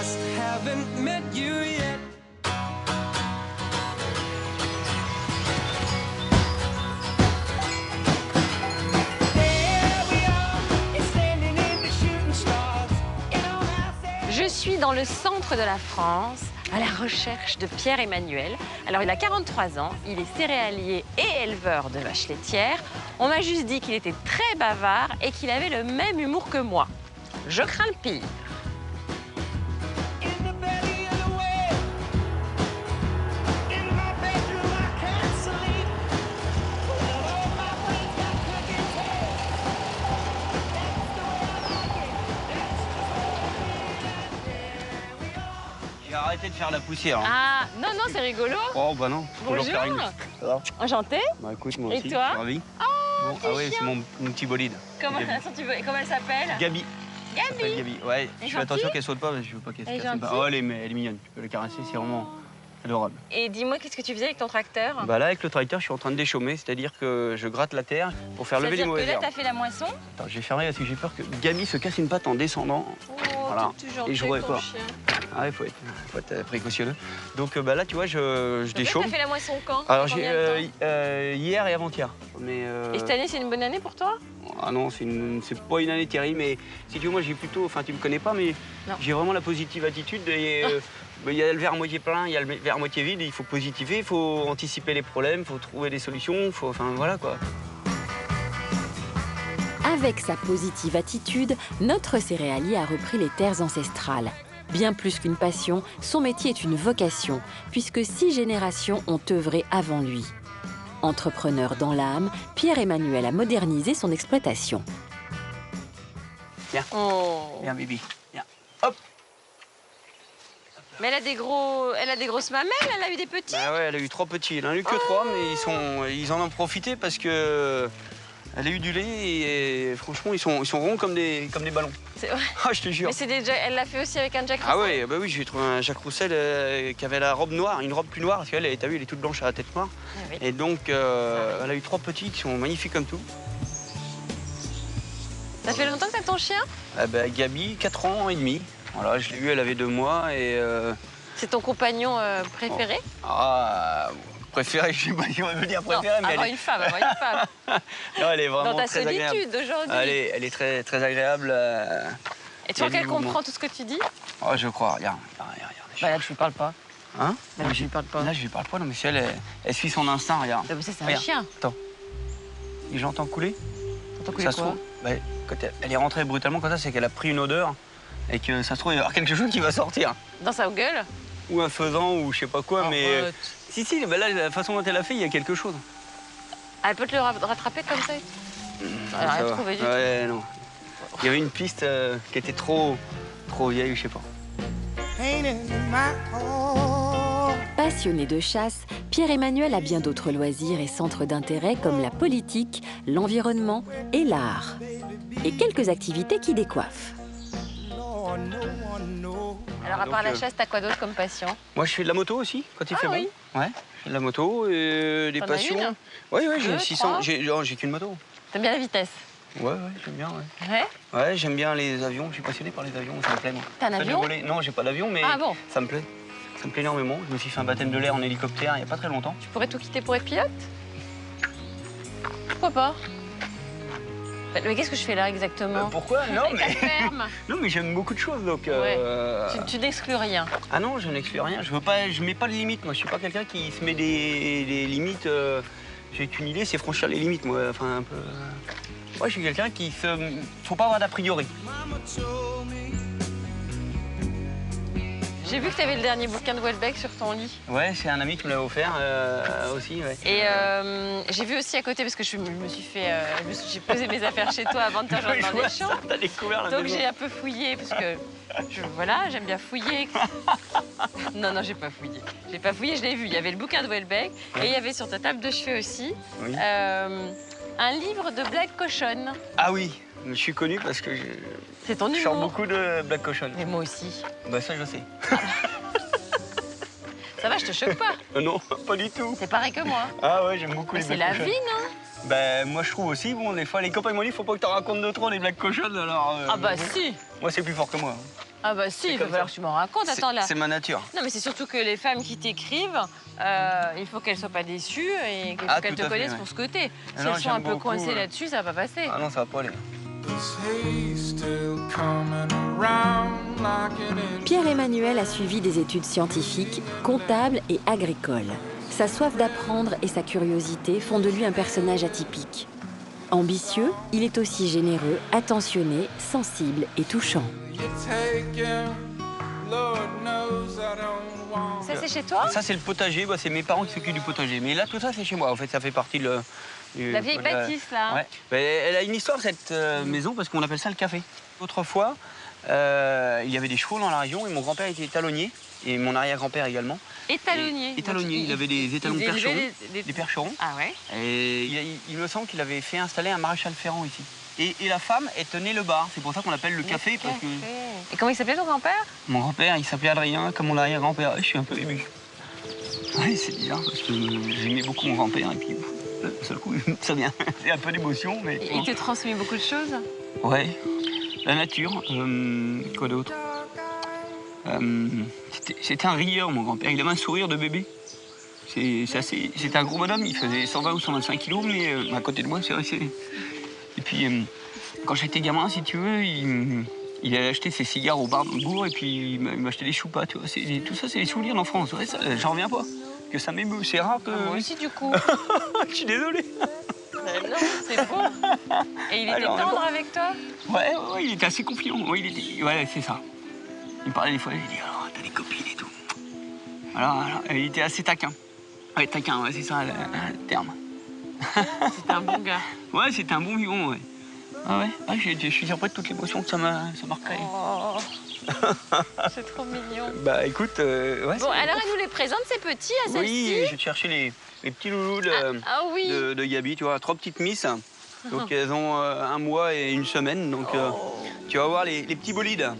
just haven't met you yet. Je suis dans le centre de la France, à la recherche de Pierre-Emmanuel. Alors, il a 43 ans, il est céréalier et éleveur de vaches laitières. On m'a juste dit qu'il était très bavard et qu'il avait le même humour que moi. Je crains le pire. J'ai arrêté de faire la poussière. Hein. Ah, non, non, c'est rigolo. Oh, bah non. Bonjour. Ça va? Enchantée. Bah écoute, moi Et aussi, toi? je suis ravi. Oh, Bon, ah ouais, c'est mon petit bolide. Comment elle s'appelle? Gabi. Elle s'appelle Gabi. Ouais, je fais attention qu'elle saute pas, parce que je veux pas qu'elle se casse. Oh, elle est mignonne. Tu peux la caresser, c'est vraiment adorable. Et dis-moi, qu'est-ce que tu faisais avec ton tracteur? Bah là, avec le tracteur, je suis en train de déchaumer, c'est-à-dire que je gratte la terre pour faire lever les mauvaises herbes. C'est-à-dire que là, t'as fait la moisson? Attends, j'ai fermé parce que j'ai peur que Gabi se casse une patte en descendant. Oh, voilà. toujours Et je vois pas. chien. Ah, il faut être précautionneux. Donc bah là, tu vois, je déchaume. T'as fait la moisson quand? Alors, j'ai hier et avant-hier. Mais Et cette année, c'est une bonne année pour toi? ah non, c'est pas une année terrible, mais si tu veux, moi j'ai plutôt, enfin tu me connais pas, mais j'ai vraiment la positive attitude. Et il y a le verre à moitié plein, il y a le verre à moitié vide, il faut positiver, il faut anticiper les problèmes, il faut trouver des solutions, enfin voilà quoi. Avec sa positive attitude, notre céréalier a repris les terres ancestrales. Bien plus qu'une passion, son métier est une vocation, puisque 6 générations ont œuvré avant lui. Entrepreneur dans l'âme, Pierre-Emmanuel a modernisé son exploitation. Viens, viens Bibi, viens, hop. Mais elle a des grosses mamelles, elle a eu des petits? Bah ouais, elle a eu 3 petits, elle en a eu que 3, mais ils en ont profité parce que elle a eu du lait et franchement, ils sont ronds comme des ballons. C'est vrai. Ah, je te jure. Mais elle l'a fait aussi avec un Jack Russell? Ah ouais, bah oui, j'ai trouvé un Jacques Roussel qui avait la robe noire, une robe plus noire, parce qu'elle, t'as vu, elle est toute blanche à la tête noire. Ah oui. Et donc, elle a eu 3 petits qui sont magnifiques comme tout. Ça fait longtemps que t'as ton chien? Bah, Gabi, 4 ans et demi. Voilà, je l'ai eue, elle avait 2 mois et... C'est ton compagnon préféré? Ah, préféré, je sais pas si on veut dire préféré, non, mais avoir une femme. Non, elle est vraiment dans ta très agréable. solitude d'aujourd'hui. Elle est très, très agréable. Et tu vois qu'elle comprend tout ce que tu dis? Oh, je crois, regarde. Bah là, tu lui parles pas. Hein? Là, je lui parle pas. Là, je lui parle pas, non, mais si elle suit son instinct, regarde. Mais ça, c'est un Regarde. chien. Attends. Et j'entends couler? T'entends couler Ça se quoi? trouve, bah, quand elle est rentrée brutalement comme ça, c'est qu'elle a pris une odeur et que ça se trouve, il va y avoir quelque chose qui va sortir. Dans sa gueule? Ou un faisan, ou je sais pas quoi, mais... Si, bah là, la façon dont elle a fait, il y a quelque chose. Elle peut te le rattraper comme ça? Elle a rien trouvé du tout. Ouais, non. Il y avait une piste qui était trop vieille, je sais pas. Passionné de chasse, Pierre-Emmanuel a bien d'autres loisirs et centres d'intérêt comme la politique, l'environnement et l'art. Et quelques activités qui décoiffent. Alors, à part la chasse, t'as quoi d'autre comme passion? Moi, je fais de la moto aussi, quand il fait oui. bon. Ouais, je fais de la moto et des T'en as passions. une? Oui, j'ai 2, 600. 3? J'ai qu'une moto. T'aimes bien la vitesse? Ouais, j'aime bien, ouais. Ouais? Ouais, j'aime bien les avions. Je suis passionné par les avions, ça me plaît, moi. T'as un avion? Non, j'ai pas d'avion, mais bon. ça me plaît. Ça me plaît énormément. Je me suis fait un baptême de l'air en hélicoptère il y a pas très longtemps. Tu pourrais tout quitter pour être pilote? Pourquoi pas? Mais qu'est-ce que je fais là exactement? Pourquoi? Non, Avec la ferme. non, mais j'aime beaucoup de choses, donc... Tu n'exclus rien. Ah non, je n'exclus rien. Je mets pas de limites, moi. Je suis pas quelqu'un qui se met des limites. J'ai qu'une idée, c'est franchir les limites, moi. Enfin, un peu... Moi, je suis quelqu'un qui se... Faut pas avoir d'a priori. J'ai vu que tu avais le dernier bouquin de Houellebecq sur ton lit. Ouais, c'est un ami qui me l'a offert aussi, ouais. Et j'ai vu aussi à côté, parce que j'ai posé mes affaires chez toi avant de te rejoindre dans les champs. T'as découvert la Donc maison. j'ai un peu fouillé, parce que voilà, j'aime bien fouiller. Non, j'ai pas fouillé. J'ai pas fouillé, je l'ai vu. Il y avait le bouquin de Houellebecq et il y avait sur ta table de chevet aussi un livre de blagues cochonnes. Ah oui, je suis connu parce que C'est ton je humour. sors beaucoup de blagues cochonnes. Mais moi aussi. Bah ça, je sais. Ça va, je te choque pas. Non, pas du tout. C'est pareil que moi. Ah ouais, j'aime beaucoup Mais les c'est blagues la cochonnes. vie, non? Ben, moi, je trouve aussi, bon, des fois, les copains m'ont dit, faut pas que t'en racontes de trop des blagues cochonnes, alors... Ah bah si. Moi, c'est plus fort que moi. Ah bah si, il va falloir que tu m'en racontes. Attends là. C'est ma nature. Non, mais c'est surtout que les femmes qui t'écrivent, il faut qu'elles soient pas déçues et qu'il faut qu'elles te connaissent pour ce que t'es. Si elles sont un peu coincées là-dessus, ça va pas passer. Ah non, ça va pas aller. Pierre-Emmanuel a suivi des études scientifiques, comptables et agricoles. Sa soif d'apprendre et sa curiosité font de lui un personnage atypique. Ambitieux, il est aussi généreux, attentionné, sensible et touchant. Ça, c'est chez toi? Ça, c'est le potager. Bah, c'est mes parents qui s'occupent du potager. Mais là, tout ça, c'est chez moi. En fait, ça fait partie de la vieille bâtisse, là. Ouais. Bah, elle a une histoire, cette maison, parce qu'on appelle ça le café. Autrefois, il y avait des chevaux dans la région et mon grand-père était étalonnier. Et mon arrière-grand-père également. Étalonnier. Étalonnier. Il avait des étalons de percherons. Des percherons. Ah ouais. Et il me semble qu'il avait fait installer un maréchal ferrant ici. Et la femme, elle tenait le bar. C'est pour ça qu'on l'appelle le café. Parce que... Et comment il s'appelait ton grand-père? Mon grand-père, il s'appelait Adrien, comme mon arrière-grand-père. Je suis un peu ému. Ouais, c'est bizarre parce que j'aimais beaucoup mon grand-père et puis d'un seul coup, ça vient. C'est un peu d'émotion, mais... Et il te transmet beaucoup de choses? Ouais. La nature. Quoi d'autre? C'était un rieur, mon grand-père. Il avait un sourire de bébé. C'était un gros bonhomme. Il faisait 120 ou 125 kilos, mais à côté de moi, c'est resté. Et puis, quand j'étais gamin, si tu veux, il allait acheter ses cigares au bar dans le bourg et puis il m'achetait des choupas. Tu vois. Tout ça, c'est des souvenirs d'enfance. Ouais, j'en reviens pas. Que ça m'émeut. C'est rare que... Moi aussi, du coup. Je suis désolé. Non, c'est beau. Et il était tendre avec toi? Ouais, il était assez confiant. Ouais, c'est ça. Il me parlait des fois, il dit alors, t'as des copines et tout. Alors, il était assez taquin. Ouais, taquin, ouais, c'est ça le terme. C'était un bon gars. Ouais, c'était un bon vivant, ouais. Ah ouais, je suis surpris de toute l'émotion que ça m'a créé. Oh, c'est trop mignon. Bah écoute, ouais. Bon, alors elle nous les présente, ces petits, à celle-ci? Oui, je vais te chercher les petits loulous oui. de Gabi, tu vois, 3 petites misses. Donc elles ont 1 mois et 1 semaine, donc tu vas voir les petits bolides.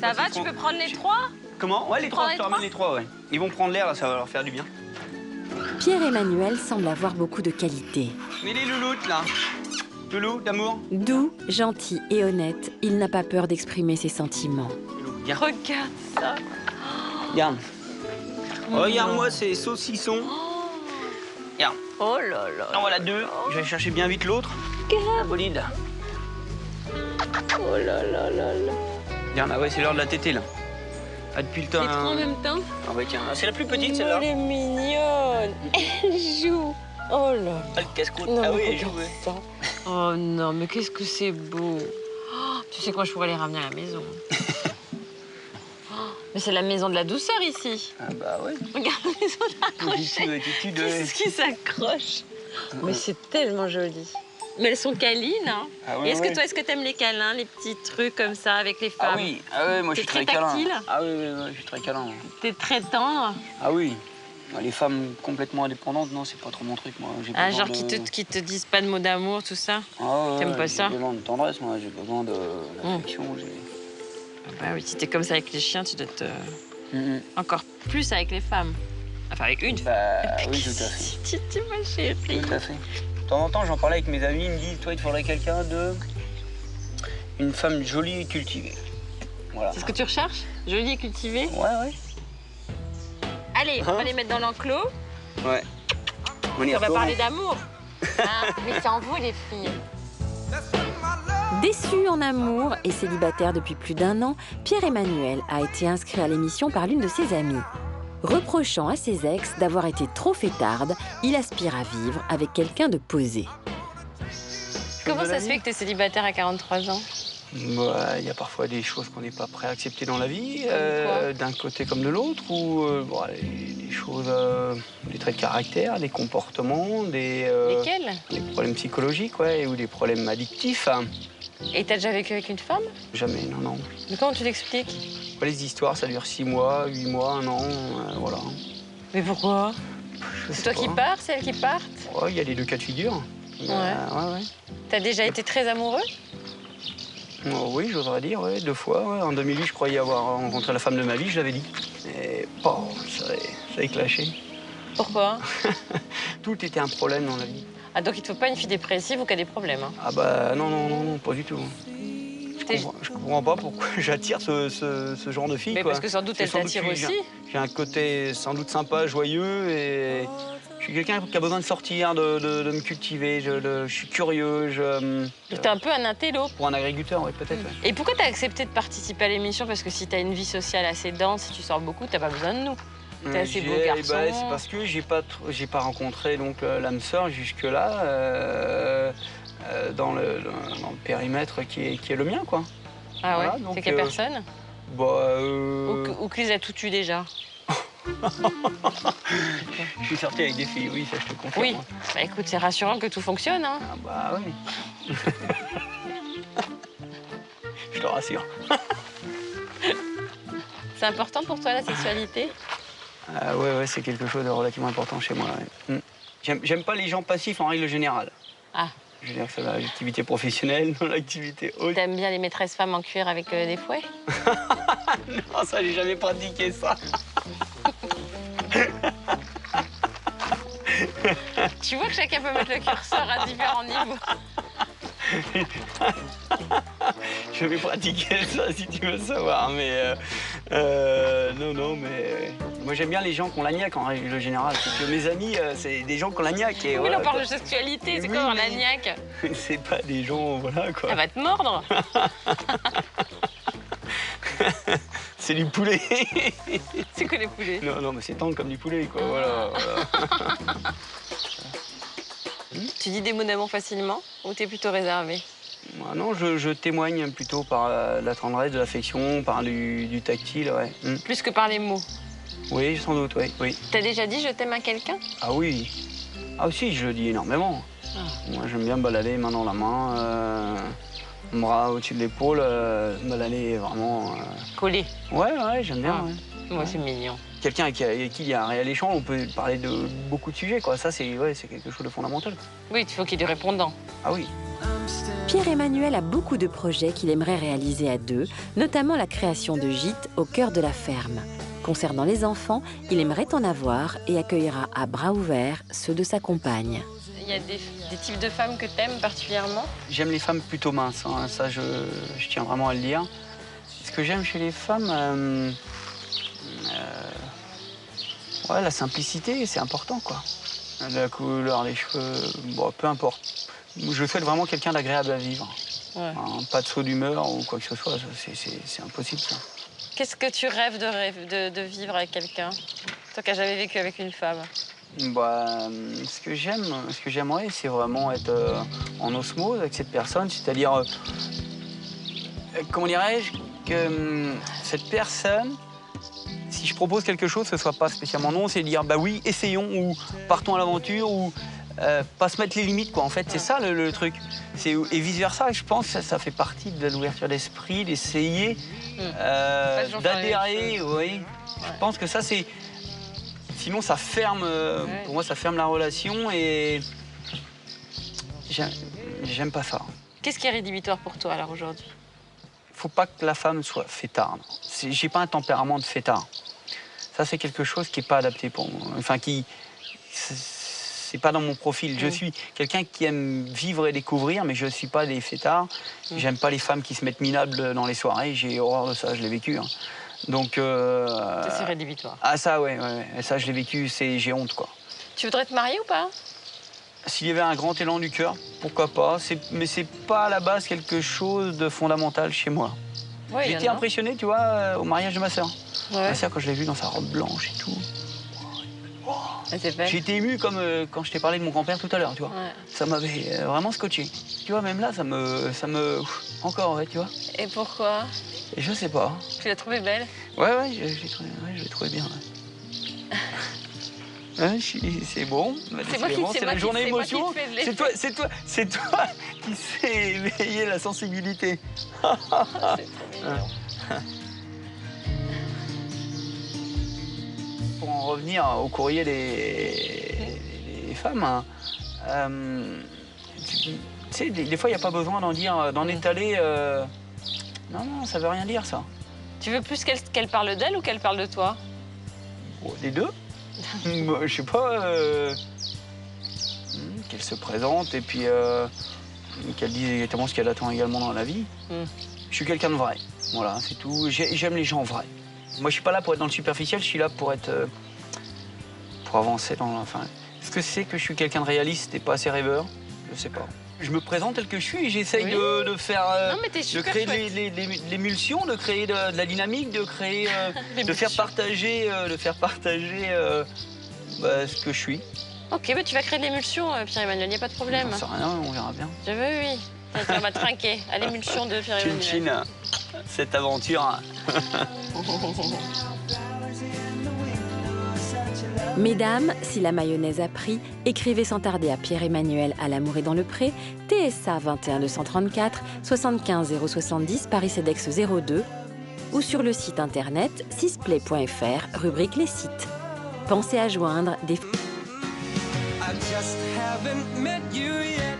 Ça va, tu peux prendre les 3? Comment? Ouais, les 3, je te ramène les 3, ouais. Ils vont prendre l'air, là, ça va leur faire du bien. Pierre-Emmanuel semble avoir beaucoup de qualités. Mais les louloutes, là. Loulou, d'amour. Doux, gentil et honnête, il n'a pas peur d'exprimer ses sentiments. Viens. Regarde ça. Regarde. Regarde-moi ces saucissons. Regarde. Oh là là. En voilà 2. Je vais chercher bien vite l'autre. La bolide. Oh là là là là. Regarde, ah ouais, c'est l'heure de la tétée, là. Ah, depuis le temps. Les 3 en même temps? Ah ouais, tiens, c'est la plus petite, celle-là. Elle est mignonne. Elle joue. Oh là. Ah, le casse-croûte. Non, Ah oui, elle regarde joue, ouais. ça. Oh non, mais qu'est-ce que c'est beau. Oh, tu sais quoi, je pourrais les ramener à la maison. Oh, mais c'est la maison de la douceur ici. Ah bah ouais. Regarde la maison de la crochet. Qu'est-ce qui s'accroche? Mais c'est tellement joli. Mais elles sont câlines, hein. Ah ouais, est-ce que t'aimes les câlins, les petits trucs comme ça avec les femmes? Ah oui, moi je suis très câlin. T'es très tactile? Ah oui, je suis très câlin. T'es très tendre? Ah oui. Les femmes complètement indépendantes, non, c'est pas trop mon truc, moi. Ah, genre qui te disent pas de mots d'amour, tout ça? Ah ouais, t'aimes pas ça? J'ai besoin de tendresse, moi, j'ai besoin d'affection. Bah oui, si t'es comme ça avec les chiens, tu dois être encore plus avec les femmes. Enfin, avec une femme. Bah oui, tout à fait. Tu ma chérie. Tout à fait. De temps en temps, j'en parlais avec mes amis, ils me disent, toi, il te faudrait quelqu'un de... Une femme jolie et cultivée. Voilà. C'est ce que tu recherches? Jolie et cultivée? Ouais. Allez, on va les mettre dans l'enclos. Ouais. On va parler d'amour. Mais c'est en vous, les filles. Déçu en amour et célibataire depuis plus d'1 an, Pierre-Emmanuel a été inscrit à l'émission par l'une de ses amies. Reprochant à ses ex d'avoir été trop fêtarde, il aspire à vivre avec quelqu'un de posé. Comment ça se fait que tu es célibataire à 43 ans? Bah, il y a parfois des choses qu'on n'est pas prêt à accepter dans la vie, d'un côté comme de l'autre, ou des choses, des traits de caractère, des comportements, Lesquels? des problèmes psychologiques, ouais, ou des problèmes addictifs. Hein. Et t'as déjà vécu avec une femme? Jamais, non. Mais comment tu l'expliques? Les histoires, ça dure 6 mois, 8 mois, 1 an, voilà. Mais pourquoi? C'est toi qui pars, c'est elle qui parte? Ouais, il y a les 2 cas de figure. Ouais. T'as déjà été très amoureux? Oui, j'oserais dire, 2 fois. Ouais. En 2008, je croyais avoir rencontré la femme de ma vie, je l'avais dit. Et ça a éclaché. Pourquoi? Tout était un problème dans la vie. Ah, donc il te faut pas une fille dépressive ou qui a des problèmes, hein? Ah bah non, pas du tout. Je comprends pas pourquoi j'attire ce genre de fille. Mais quoi. parce que sans doute elle t'attire aussi. J'ai un côté sans doute sympa, joyeux et je suis quelqu'un qui a besoin de sortir, de me cultiver. Je suis curieux. T'es un peu un intello. Pour un agriculteur, oui, peut-être. Ouais. Et pourquoi t'as accepté de participer à l'émission? Parce que si t'as une vie sociale assez dense, si tu sors beaucoup, t'as pas besoin de nous. T'es assez beau garçon. C'est parce que j'ai pas rencontré donc l'âme sœur jusque-là dans le périmètre qui est le mien, quoi. Ah ouais, voilà, c'est quelle personne? Ou que les as tout eu déjà? Je suis sorti avec des filles, oui, ça je te confirme. Oui, bah écoute, c'est rassurant que tout fonctionne, hein. Ah bah oui. Je te rassure. C'est important pour toi la sexualité? Ouais, c'est quelque chose de relativement important chez moi. Ouais. J'aime pas les gens passifs en règle générale. Ah. Je veux dire que c'est dans l'activité professionnelle, dans l'activité haute. T'aimes bien les maîtresses femmes en cuir avec des fouets? Non, ça, j'ai jamais pratiqué ça. Tu vois que chacun peut mettre le curseur à différents niveaux. Je vais pratiquer ça si tu veux savoir, mais non, mais moi j'aime bien les gens qui ont la niaque en règle générale. Parce que mes amis, c'est des gens qui ont la niaque. Et oui, voilà, on parle de sexualité, c'est quoi la niaque? C'est pas des gens, voilà quoi. Elle va te mordre. C'est du poulet. C'est quoi les poulets? Non, mais c'est tendre comme du poulet, quoi. Voilà. Tu dis des mots d'amour facilement ou t'es plutôt réservé? Moi, non, je témoigne plutôt par la tendresse, de l'affection, par du tactile, ouais. Plus que par les mots? Oui, sans doute, oui. T'as déjà dit je t'aime à quelqu'un? Ah oui. Ah aussi, je le dis énormément. Ah. Moi, j'aime bien me balader main dans la main, bras au-dessus de l'épaule, me balader vraiment... Collé? Ouais, j'aime bien, ouais. Moi, c'est mignon. Quelqu'un avec qui il y a un réel échange, on peut parler de beaucoup de sujets, quoi. Ça, c'est quelque chose de fondamental. Oui, il faut qu'il y ait du répondant. Ah oui. Pierre-Emmanuel a beaucoup de projets qu'il aimerait réaliser à deux, notamment la création de gîtes au cœur de la ferme. Concernant les enfants, il aimerait en avoir et accueillera à bras ouverts ceux de sa compagne. Il y a des types de femmes que t'aimes particulièrement? J'aime les femmes plutôt minces, hein. Ça, je tiens vraiment à le dire. Ce que j'aime chez les femmes... ouais, la simplicité, c'est important, quoi. La couleur, les cheveux, bon, peu importe. Je souhaite vraiment quelqu'un d'agréable à vivre. Ouais. Hein, pas de saut d'humeur ou quoi que ce soit, c'est impossible, ça. Qu'est-ce que tu rêves de vivre avec quelqu'un? Toi qui n'as jamais vécu avec une femme. Bah, ce que j'aimerais, c'est vraiment être en osmose avec cette personne, c'est-à-dire, comment dirais-je, que cette personne, si je propose quelque chose, ce soit pas spécialement non, c'est dire bah oui, essayons ou partons à l'aventure ou pas se mettre les limites, quoi. En fait, c'est ça le truc. Et vice versa. Je pense que ça fait partie de l'ouverture d'esprit, d'essayer d'adhérer. Oui. Je pense que ça c'est. Sinon, ça ferme. Pour moi, ça ferme la relation et j'aime pas ça. Qu'est-ce qui est rédhibitoire pour toi alors aujourd'hui? Faut pas que la femme soit fêtarde. J'ai pas un tempérament de fêtard. Ça, c'est quelque chose qui est pas adapté pour moi. Enfin, c'est pas dans mon profil. Je suis quelqu'un qui aime vivre et découvrir, mais je suis pas des fêtards. J'aime pas les femmes qui se mettent minables dans les soirées. J'ai horreur de ça, je l'ai vécu. Hein. Donc. Ça, c'est rédhibitoire. Ah, ça, ouais. Ça, je l'ai vécu, j'ai honte, quoi. Tu voudrais te marier ou pas? S'il y avait un grand élan du cœur, pourquoi pas. Mais c'est pas à la base quelque chose de fondamental chez moi. Ouais, j'ai été impressionné, tu vois, au mariage de ma sœur. Ouais. Ma sœur, quand je l'ai vue dans sa robe blanche et tout. J'ai été ému comme quand je t'ai parlé de mon grand-père tout à l'heure, tu vois. Ouais. Ça m'avait vraiment scotché. Tu vois, même là, ça me... Encore, ouais, tu vois. Et pourquoi? Et je sais pas. Tu l'as trouvée belle? Ouais, je l'ai trouvée bien. Ouais. C'est bon. C'est la journée émotion. C'est toi qui sais éveiller la sensibilité. C'est trop mignon. Pour en revenir au courrier des femmes, hein, tu sais, des fois, il n'y a pas besoin d'en étaler. Non, ça veut rien dire, ça. Tu veux plus qu'elle parle d'elle ou qu'elle parle de toi? Bon, les deux. Je sais pas. Qu'elle se présente et puis qu'elle dise exactement ce qu'elle attend également dans la vie. Je suis quelqu'un de vrai. Voilà, c'est tout. J'aime les gens vrais. Moi, je suis pas là pour être dans le superficiel, je suis là pour être... pour avancer dans... Enfin, est-ce que c'est que je suis quelqu'un de réaliste et pas assez rêveur? Je sais pas. Je me présente tel que je suis et j'essaye de faire... Non, mais t'es de super créer chouette. l'émulsion, de créer de la dynamique, de créer... de faire partager, ce que je suis. Ok, mais tu vas créer de l'émulsion, Pierre-Emmanuel, il n'y a pas de problème. J'en sais rien, on verra bien. Je veux, oui. Tiens, on va trinquer à l'émulsion de Pierre-Emmanuel. Chin-chin, cette aventure. Mesdames, si la mayonnaise a pris, écrivez sans tarder à Pierre-Emmanuel à l'Amour et dans le Pré, TSA 21 234 75 070 Paris CEDEX 02 ou sur le site internet sisplay.fr, rubrique les sites. Pensez à joindre des... I just haven't met you yet.